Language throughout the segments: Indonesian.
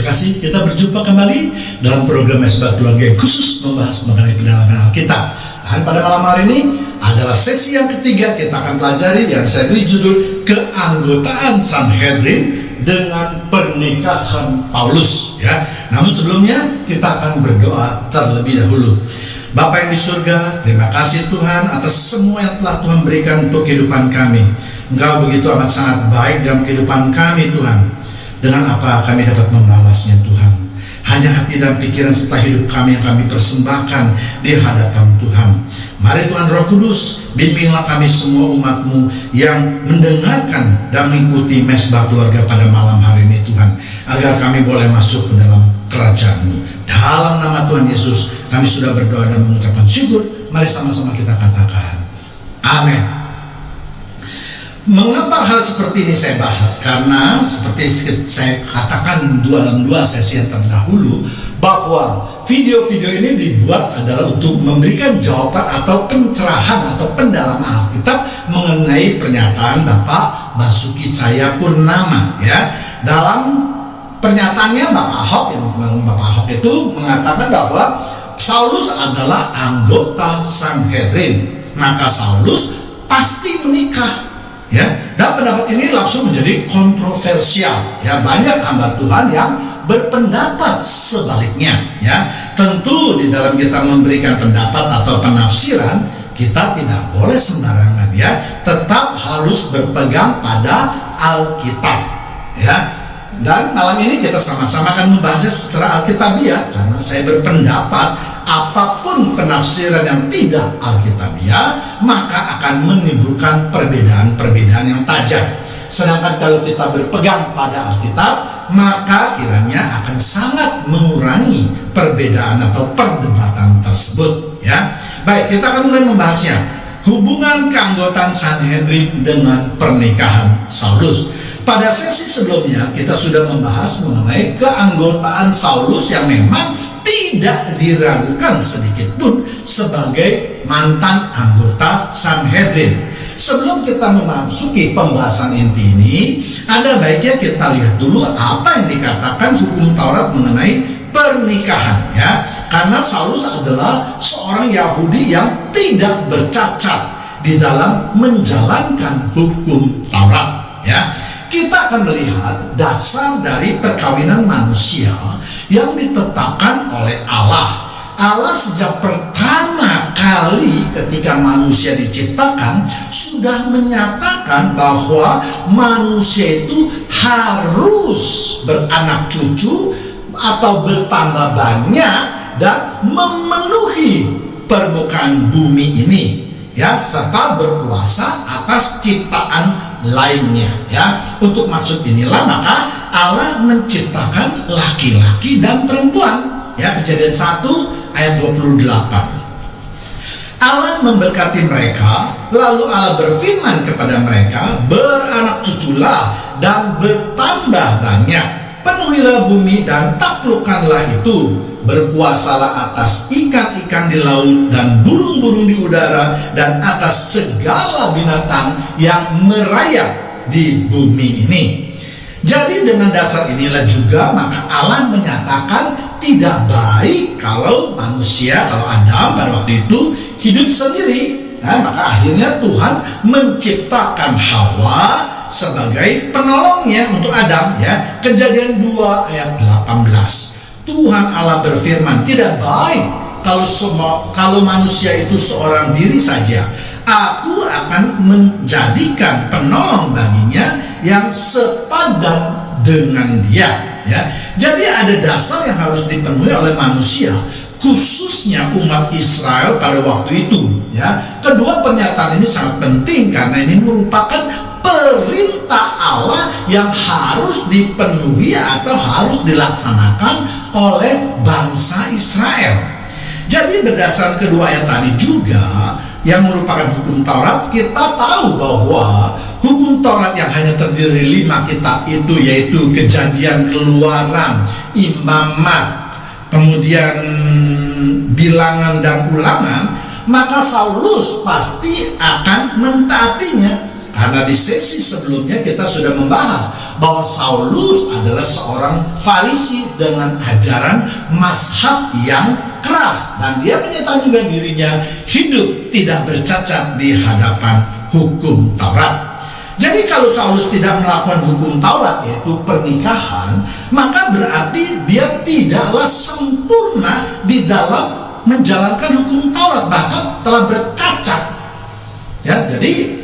kasih, kita berjumpa kembali dalam program Mesbah Keluarga yang khusus membahas mengenai pendalaman Alkitab. Dan pada malam hari ini adalah sesi yang ketiga, kita akan pelajari yang saya beri judul keanggotaan Sanhedrin dengan pernikahan Paulus. Ya, namun sebelumnya kita akan berdoa terlebih dahulu. Bapa yang di surga, terima kasih Tuhan atas semua yang telah Tuhan berikan untuk kehidupan kami. Engkau begitu amat sangat baik dalam kehidupan kami Tuhan. Dengan apa kami dapat membalasnya Tuhan? Hanya hati dan pikiran serta hidup kami yang kami persembahkan di hadapan Tuhan. Mari Tuhan Roh Kudus, bimbinglah kami semua umat-Mu yang mendengarkan dan mengikuti Mesbah Keluarga pada malam hari ini Tuhan, agar kami boleh masuk ke dalam kerajaan-Mu. Dalam nama Tuhan Yesus kami sudah berdoa dan mengucapkan syukur. Mari sama-sama kita katakan amin. Mengapa hal seperti ini saya bahas? Karena seperti saya katakan dalam dua sesi yang terdahulu, bahwa video-video ini dibuat adalah untuk memberikan jawaban atau pencerahan atau pendalaman Alkitab mengenai pernyataan Bapak Basuki Cahayapurnama. Ya, dalam pernyataannya Bapak Ahok, Bapak Ahok itu mengatakan bahwa Saulus adalah anggota Sanhedrin, maka Saulus pasti menikah. Ya, dan pendapat ini langsung menjadi kontroversial. Ya, banyak hamba Tuhan yang berpendapat sebaliknya. Ya, tentu di dalam kita memberikan pendapat atau penafsiran, kita tidak boleh sembarangan. Ya, tetap harus berpegang pada Alkitab. Ya, dan malam ini kita sama-sama akan membahasnya secara Alkitabiah, karena saya berpendapat apapun penafsiran yang tidak Alkitabiah maka akan menimbulkan perbedaan-perbedaan yang tajam. Sedangkan kalau kita berpegang pada Alkitab, maka kiranya akan sangat mengurangi perbedaan atau perdebatan tersebut. Ya, baik, kita akan mulai membahasnya. Hubungan keanggotaan Sanhedrin dengan pernikahan Saulus. Pada sesi sebelumnya kita sudah membahas mengenai keanggotaan Saulus yang memang tidak diragukan sedikit pun sebagai mantan anggota Sanhedrin. Sebelum kita memasuki pembahasan inti ini, ada baiknya kita lihat dulu apa yang dikatakan hukum Taurat mengenai pernikahan. Ya, karena Saulus adalah seorang Yahudi yang tidak bercacat di dalam menjalankan hukum Taurat. Ya, kita akan melihat dasar dari perkawinan manusia yang ditetapkan oleh Allah. Allah sejak pertama kali ketika manusia diciptakan sudah menyatakan bahwa manusia itu harus beranak cucu atau bertambah banyak dan memenuhi permukaan bumi ini, ya, serta berkuasa atas ciptaan lainnya. Ya, untuk maksud inilah maka Allah menciptakan laki-laki dan perempuan. Ya, Kejadian 1 ayat 28. Allah memberkati mereka, lalu Allah berfirman kepada mereka, beranak cuculah dan bertambah banyak, penuhilah bumi dan taklukkanlah itu, berkuasalah atas ikan-ikan di laut dan burung-burung di udara dan atas segala binatang yang merayap di bumi ini. Jadi dengan dasar inilah juga maka Allah menyatakan tidak baik kalau manusia, kalau Adam pada waktu itu hidup sendiri. Nah, maka akhirnya Tuhan menciptakan Hawa sebagai penolongnya untuk Adam. Ya, Kejadian 2 ayat 18. Tuhan Allah berfirman, tidak baik kalau manusia itu seorang diri saja. Aku akan menjadikan penolong baginya yang sepadan dengan dia. Ya, jadi ada dasar yang harus dipenuhi oleh manusia, khususnya umat Israel pada waktu itu. Ya, kedua pernyataan ini sangat penting karena ini merupakan perintah Allah yang harus dipenuhi atau harus dilaksanakan oleh bangsa Israel. Jadi berdasar kedua ayat tadi juga yang merupakan hukum Taurat, kita tahu bahwa hukum Taurat yang hanya terdiri 5 kitab itu, yaitu Kejadian, Keluaran, Imamat, kemudian Bilangan dan Ulangan, maka Saulus pasti akan mentaatinya. Karena di sesi sebelumnya kita sudah membahas bahwa Saulus adalah seorang Farisi dengan ajaran mazhab yang keras, dan dia menyatakan juga dirinya hidup tidak bercacat di hadapan hukum Taurat. Jadi kalau Saulus tidak melakukan hukum Taurat, yaitu pernikahan, maka berarti dia tidaklah sempurna di dalam menjalankan hukum Taurat, bahkan telah bercacat. Ya, jadi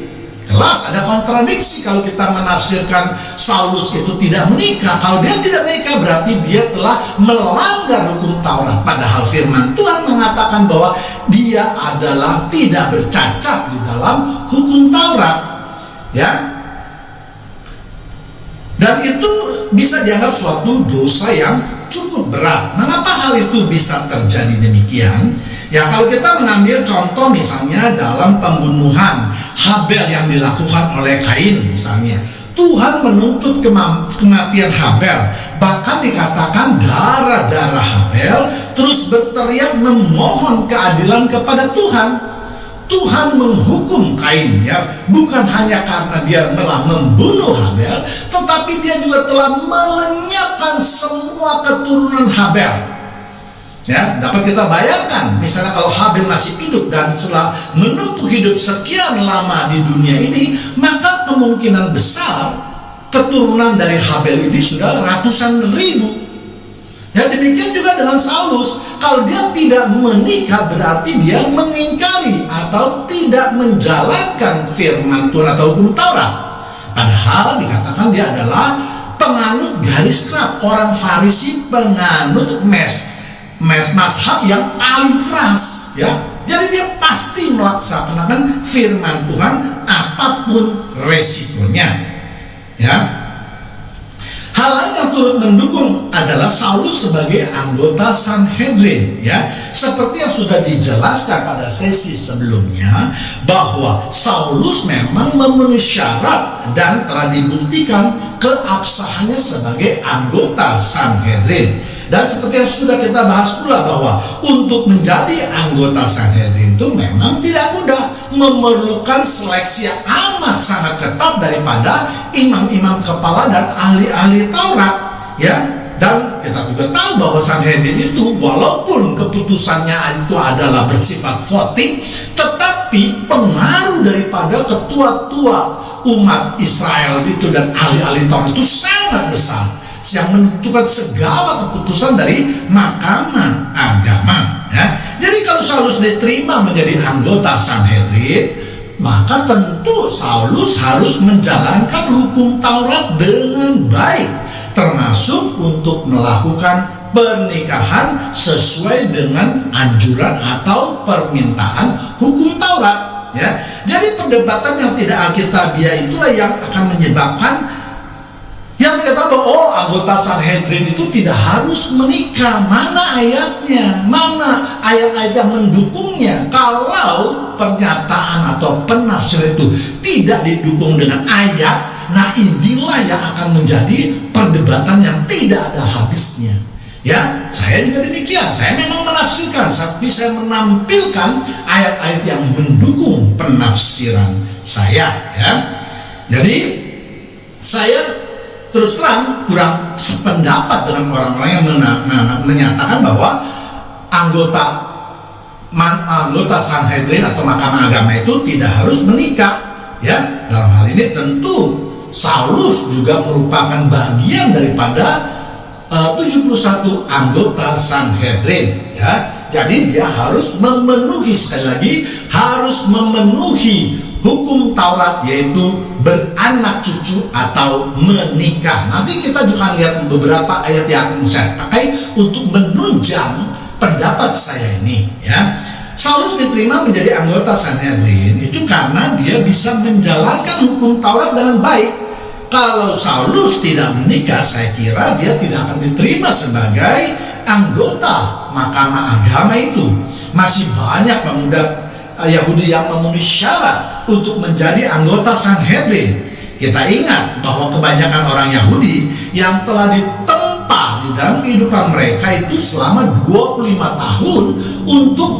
jelas ada kontradiksi kalau kita menafsirkan Saulus itu tidak menikah. Kalau dia tidak menikah berarti dia telah melanggar hukum Taurat. Padahal firman Tuhan mengatakan bahwa dia adalah tidak bercacat di dalam hukum Taurat. Ya, dan itu bisa dianggap suatu dosa yang cukup berat. Mengapa hal itu bisa terjadi demikian? Ya, kalau kita mengambil contoh misalnya dalam pembunuhan Habel yang dilakukan oleh Kain misalnya, Tuhan menuntut kematian Habel. Bahkan dikatakan darah-darah Habel terus berteriak memohon keadilan kepada Tuhan. Tuhan menghukum Kain, ya, bukan hanya karena dia telah membunuh Habel, tetapi dia juga telah melenyapkan semua keturunan Habel. Ya, dapat kita bayangkan, misalnya kalau Habel masih hidup dan setelah menutup hidup sekian lama di dunia ini, maka kemungkinan besar keturunan dari Habel ini sudah ratusan ribu. Ya, demikian juga dengan Saulus. Kalau dia tidak menikah berarti dia mengingkari atau tidak menjalankan firman Tuhan atau hukum Taurat. Padahal dikatakan dia adalah penganut garis keras, orang Farisi, penganut mazhab yang paling keras. Ya, jadi dia pasti melaksanakan firman Tuhan apapun resikonya. Ya. Hal lain yang turut mendukung adalah Saulus sebagai anggota Sanhedrin, ya, seperti yang sudah dijelaskan pada sesi sebelumnya bahwa Saulus memang memenuhi syarat dan telah dibuktikan keabsahannya sebagai anggota Sanhedrin. Dan seperti yang sudah kita bahas pula bahwa untuk menjadi anggota Sanhedrin itu memang tidak mudah, memerlukan seleksi yang amat sangat ketat daripada imam-imam kepala dan ahli-ahli Taurat, ya. Dan kita juga tahu bahwa Sanhedrin itu walaupun keputusannya itu adalah bersifat voting, tetapi pengaruh daripada ketua-tua umat Israel itu dan ahli-ahli Taurat itu sangat besar, yang menentukan segala keputusan dari mahkamah agama, ya. Jadi kalau Saulus diterima menjadi anggota Sanhedrin, maka tentu Saulus harus menjalankan hukum Taurat dengan baik, termasuk untuk melakukan pernikahan sesuai dengan anjuran atau permintaan hukum Taurat, ya. Jadi perdebatan yang tidak alkitabiah itulah yang akan menyebabkan yang menyatakan bahwa anggota Sanhedrin itu tidak harus menikah. Mana ayatnya? Mana ayat-ayat yang mendukungnya? Kalau pernyataan atau penafsiran itu tidak didukung dengan ayat, nah inilah yang akan menjadi perdebatan yang tidak ada habisnya. Ya, saya juga demikian. Saya memang menafsirkan, tapi saya menampilkan ayat-ayat yang mendukung penafsiran saya. Ya, jadi saya terus terang kurang sependapat dengan orang-orang yang menyatakan bahwa anggota Sanhedrin atau mahkamah agama itu tidak harus menikah. Ya, dalam hal ini tentu Saulus juga merupakan bagian daripada 71 anggota Sanhedrin. Ya, jadi dia harus memenuhi, sekali lagi harus memenuhi hukum Taurat, yaitu beranak cucu atau menikah. Nanti kita juga lihat beberapa ayat yang saya pakai untuk menunjang pendapat saya ini, ya. Saulus diterima menjadi anggota Sanhedrin itu karena dia bisa menjalankan hukum Taurat dengan baik. Kalau Saulus tidak menikah, saya kira dia tidak akan diterima sebagai anggota mahkamah agama itu. Masih banyak pemuda Yahudi yang memenuhi syarat untuk menjadi anggota Sanhedrin. Kita ingat bahwa kebanyakan orang Yahudi yang telah ditempa di dalam kehidupan mereka itu selama 25 tahun untuk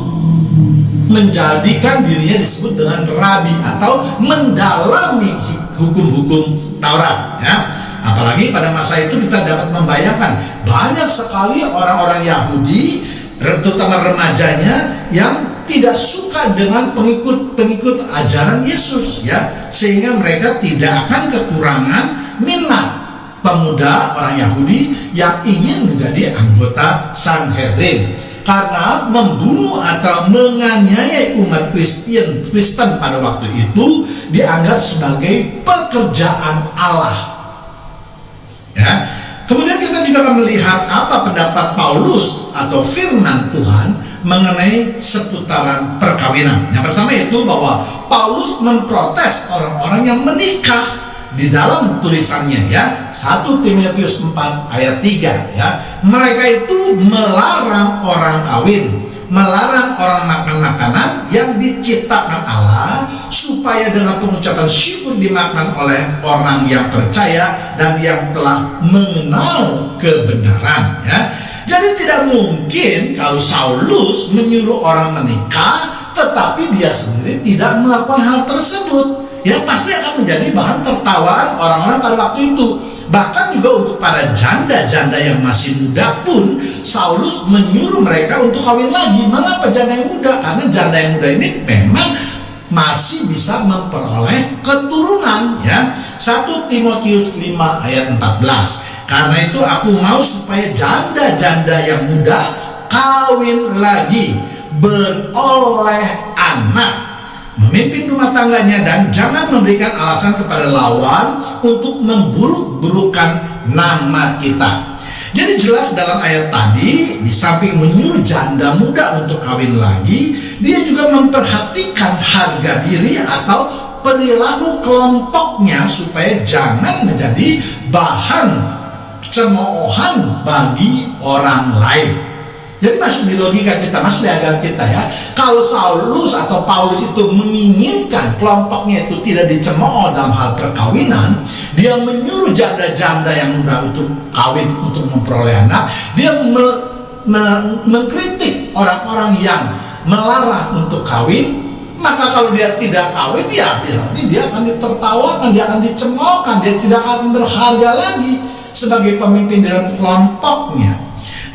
menjadikan dirinya disebut dengan rabi atau mendalami hukum-hukum Taurat, ya. apalagi pada masa itu kita dapat membayangkan banyak sekali orang-orang Yahudi, terutama remajanya, yang tidak suka dengan pengikut ajaran Yesus, ya, sehingga mereka tidak akan kekurangan minat pemuda orang Yahudi yang ingin menjadi anggota Sanhedrin, karena membunuh atau menganiaya umat Kristen pada waktu itu dianggap sebagai pekerjaan Allah, ya. Kemudian kita juga melihat apa pendapat Paulus atau firman Tuhan mengenai seputaran perkawinan. Yang pertama itu bahwa Paulus memprotes orang-orang yang menikah di dalam tulisannya, ya. 1 Timotius 4 ayat 3, ya. Mereka itu melarang orang kawin, melarang orang makan makanan yang diciptakan Allah, supaya dengan pengucapan syukur dimakan oleh orang yang percaya dan yang telah mengenal kebenaran, ya. Jadi tidak mungkin kalau Saulus menyuruh orang menikah tetapi dia sendiri tidak melakukan hal tersebut, ya, pasti akan menjadi bahan tertawaan orang-orang pada waktu itu. Bahkan juga untuk para janda-janda yang masih muda pun Saulus menyuruh mereka untuk kawin lagi. Mengapa janda yang muda? Karena janda yang muda ini memang masih bisa memperoleh keturunan, ya. 1 Timotius 5 ayat 14. Karena itu aku mau supaya janda-janda yang muda kawin lagi, beroleh anak, memimpin rumah tangganya, dan jangan memberikan alasan kepada lawan untuk memburuk-burukan nama kita. Jadi jelas dalam ayat tadi, di samping menyuruh janda muda untuk kawin lagi, dia juga memperhatikan harga diri atau perilaku kelompoknya supaya jangan menjadi bahan cemoohan bagi orang lain. Jadi masuk di logika kita, masuk di agama kita, ya. Kalau Saulus atau Paulus itu menginginkan kelompoknya itu tidak dicemooh dalam hal perkawinan, dia menyuruh janda-janda yang muda untuk kawin untuk memperoleh anak, dia mengkritik orang-orang yang melarang untuk kawin. Maka kalau dia tidak kawin, ya berarti dia akan ditertawakan, dia akan dicemoohkan, dia tidak akan berharga lagi sebagai pemimpin dalam kelompoknya.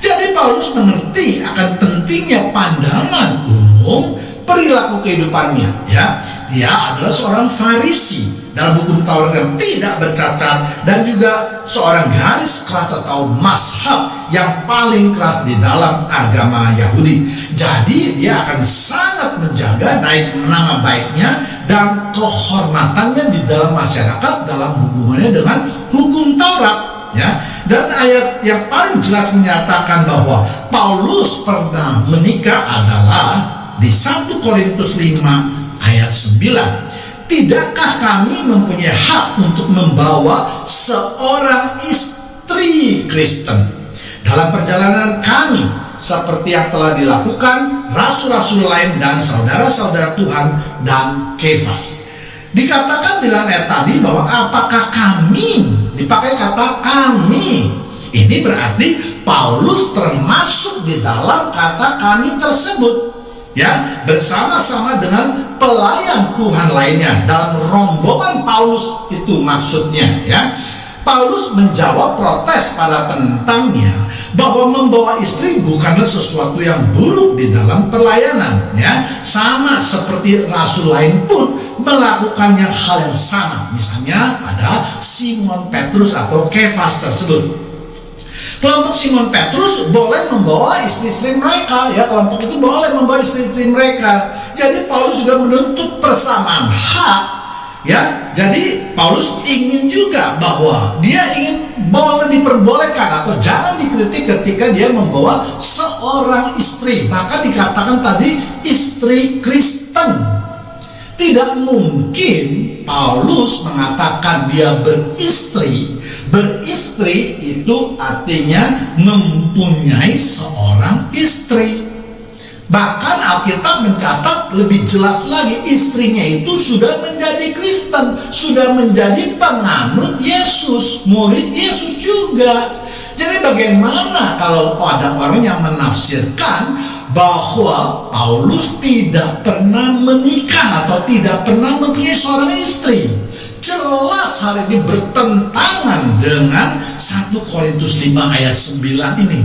Jadi Paulus mengerti akan pentingnya pandangan umum perilaku kehidupannya, ya. Dia adalah seorang Farisi dalam hukum Taurat yang tidak bercacat, dan juga seorang garis keras atau mazhab yang paling keras di dalam agama Yahudi. Jadi dia akan sangat menjaga nama baiknya dan kehormatannya di dalam masyarakat dalam hubungannya dengan hukum Taurat, ya. Dan ayat yang paling jelas menyatakan bahwa Paulus pernah menikah adalah di 1 Korintus 5 ayat 9. Tidakkah kami mempunyai hak untuk membawa seorang istri Kristen dalam perjalanan kami, seperti yang telah dilakukan rasul-rasul lain dan saudara-saudara Tuhan dan Kefas? Dikatakan di dalam ayat tadi bahwa apakah kami, dipakai kata kami. Ini berarti Paulus termasuk di dalam kata kami tersebut, ya, bersama-sama dengan pelayan Tuhan lainnya dalam rombongan Paulus itu maksudnya, ya. Paulus menjawab protes para penentangnya bahwa membawa istri bukanlah sesuatu yang buruk di dalam pelayanan, ya. Sama seperti rasul lain pun melakukannya hal yang sama. Misalnya pada Simon Petrus atau Kefas tersebut. Kelompok Simon Petrus boleh membawa istri-istri mereka, ya, kelompok itu boleh membawa istri-istri mereka. Jadi Paulus juga menuntut persamaan hak, ya. Jadi Paulus ingin juga bahwa dia ingin boleh diperbolehkan atau jangan dikritik ketika dia membawa seorang istri. Bahkan dikatakan tadi istri Kristen. Tidak mungkin Paulus mengatakan dia beristri. Beristri itu artinya mempunyai seorang istri. Bahkan Alkitab mencatat lebih jelas lagi, istrinya itu sudah menjadi Kristen, sudah menjadi penganut Yesus, murid Yesus juga. Jadi bagaimana kalau ada orang yang menafsirkan bahwa Paulus tidak pernah menikah atau tidak pernah mempunyai seorang istri? jelas hari ini bertentangan dengan 1 Korintus 5 ayat 9 ini.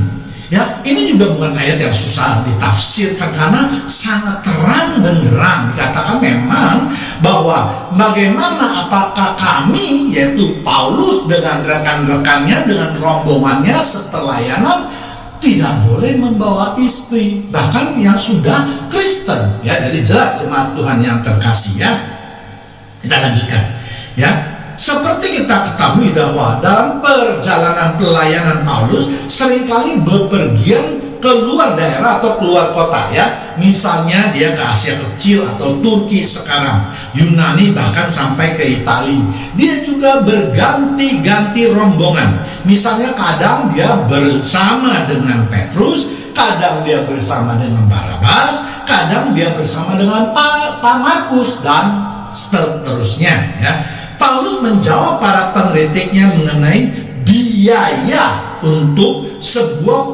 Ya, ini juga bukan ayat yang susah ditafsirkan karena sangat terang benderang dikatakan memang bahwa bagaimana apakah kami, yaitu Paulus dengan rekan-rekannya, dengan rombongannya sepelayanan, tidak boleh membawa istri, bahkan yang sudah Kristen. Ya, jadi jelas jemaat Tuhan yang terkasih ya. Kita lanjutkan ya. Seperti kita ketahui bahwa dalam perjalanan pelayanan Paulus seringkali bepergian keluar daerah atau keluar kota ya. Misalnya dia ke Asia Kecil atau Turki sekarang, Yunani, bahkan sampai ke Italia. Dia juga berganti-ganti rombongan. Misalnya kadang dia bersama dengan Petrus, kadang dia bersama dengan Barnabas, kadang dia bersama dengan Pak Markus, dan seterusnya ya. Paulus menjawab para pengkritiknya mengenai biaya untuk sebuah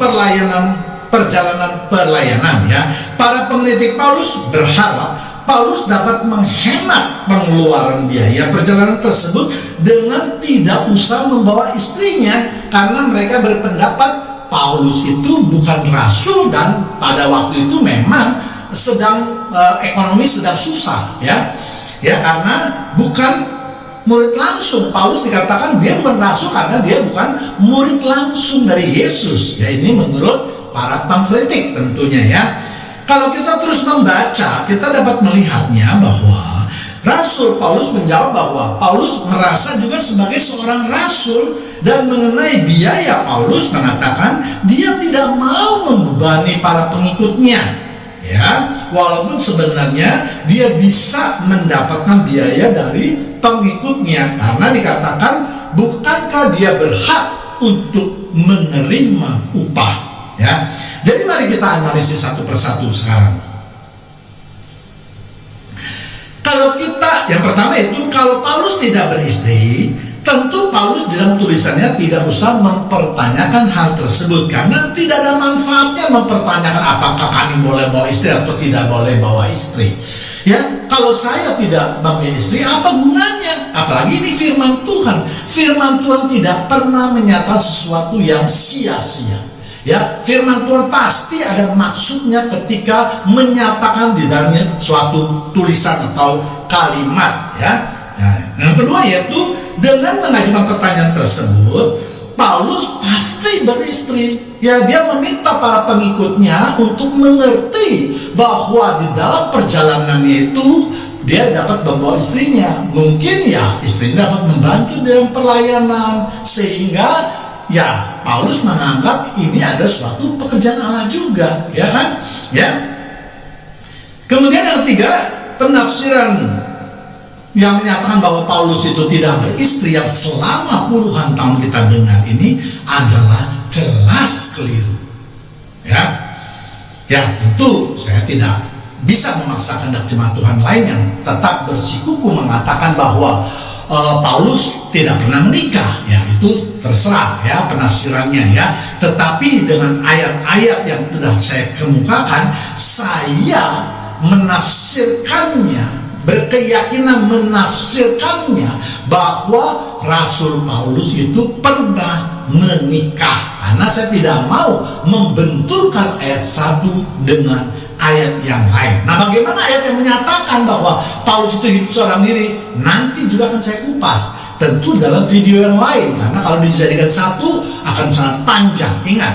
perjalanan pelayanan ya. Para pengkritik Paulus berharap Paulus dapat menghemat pengeluaran biaya perjalanan tersebut dengan tidak usah membawa istrinya, karena mereka berpendapat Paulus itu bukan rasul dan pada waktu itu memang sedang ekonomi sedang susah ya. Ya, karena bukan murid langsung. Paulus dikatakan dia bukan rasul karena dia bukan murid langsung dari Yesus. Ya, ini menurut para pengkritik tentunya ya. Kalau kita terus membaca, kita dapat melihatnya bahwa Rasul Paulus menjawab bahwa Paulus merasa juga sebagai seorang rasul, dan mengenai biaya Paulus mengatakan dia tidak mau membebani para pengikutnya. Ya, walaupun sebenarnya dia bisa mendapatkan biaya dari pengikutnya, karena dikatakan bukankah dia berhak untuk menerima upah ya. Jadi mari kita analisis satu persatu sekarang. Kalau kita, yang pertama itu, kalau Paulus tidak beristri, tentu Paulus dalam tulisannya tidak usah mempertanyakan hal tersebut, karena tidak ada manfaatnya mempertanyakan apakah kami boleh bawa istri atau tidak boleh bawa istri. Ya, kalau saya tidak mempunyai istri, apa gunanya? Apalagi ini firman Tuhan. Firman Tuhan tidak pernah menyatakan sesuatu yang sia-sia. Ya, firman Tuhan pasti ada maksudnya ketika menyatakan di dalamnya suatu tulisan atau kalimat ya. Nah, yang kedua yaitu dengan mengajukan pertanyaan tersebut, Paulus pasti beristri. Ya, dia meminta para pengikutnya untuk mengerti bahwa di dalam perjalanannya itu dia dapat membawa istrinya. Mungkin ya istrinya dapat membantu dalam pelayanan, sehingga ya Paulus menganggap ini ada suatu pekerjaan Allah juga, ya kan? Ya. Kemudian yang ketiga, penafsiran yang menyatakan bahwa Paulus itu tidak beristri yang selama puluhan tahun kita dengar ini adalah jelas keliru. Ya. Ya, tentu saya tidak bisa memaksa kehendak jemaat Tuhan lain yang tetap bersikukuh mengatakan bahwa Paulus tidak pernah menikah. Ya, itu terserah ya penafsirannya ya. Tetapi dengan ayat-ayat yang sudah saya kemukakan, saya menafsirkannya, berkeyakinan menafsirkannya bahwa Rasul Paulus itu pernah menikah, karena saya tidak mau membenturkan ayat satu dengan ayat yang lain. Nah, bagaimana ayat yang menyatakan bahwa Paulus itu hidup seorang diri? Nanti juga akan saya kupas, tentu dalam video yang lain, karena kalau dijadikan satu akan sangat panjang. Ingat,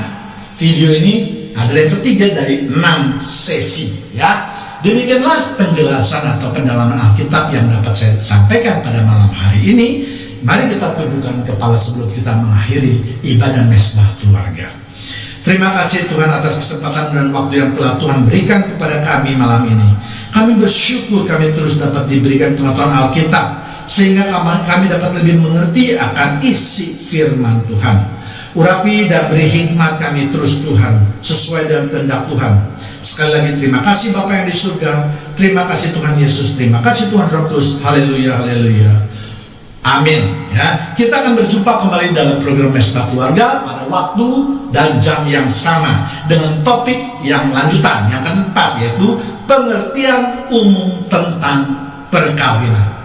video ini adalah yang ketiga dari 6 sesi ya. Demikianlah penjelasan atau pendalaman Alkitab yang dapat saya sampaikan pada malam hari ini. Mari kita tundukkan kepala sebelum kita mengakhiri ibadah mesbah keluarga. Terima kasih Tuhan atas kesempatan dan waktu yang telah Tuhan berikan kepada kami malam ini. Kami bersyukur kami terus dapat diberikan pengetahuan Alkitab, sehingga kami dapat lebih mengerti akan isi firman Tuhan. Urapi dan beri hikmat kami terus Tuhan, sesuai dengan kehendak Tuhan. Sekali lagi terima kasih Bapa yang di surga. Terima kasih Tuhan Yesus. Terima kasih Tuhan Roh Kudus. Haleluya, haleluya. Amin ya. Kita akan berjumpa kembali dalam program Mesbah Keluarga pada waktu dan jam yang sama dengan topik yang lanjutan yang keempat, yaitu pengertian umum tentang perkawinan.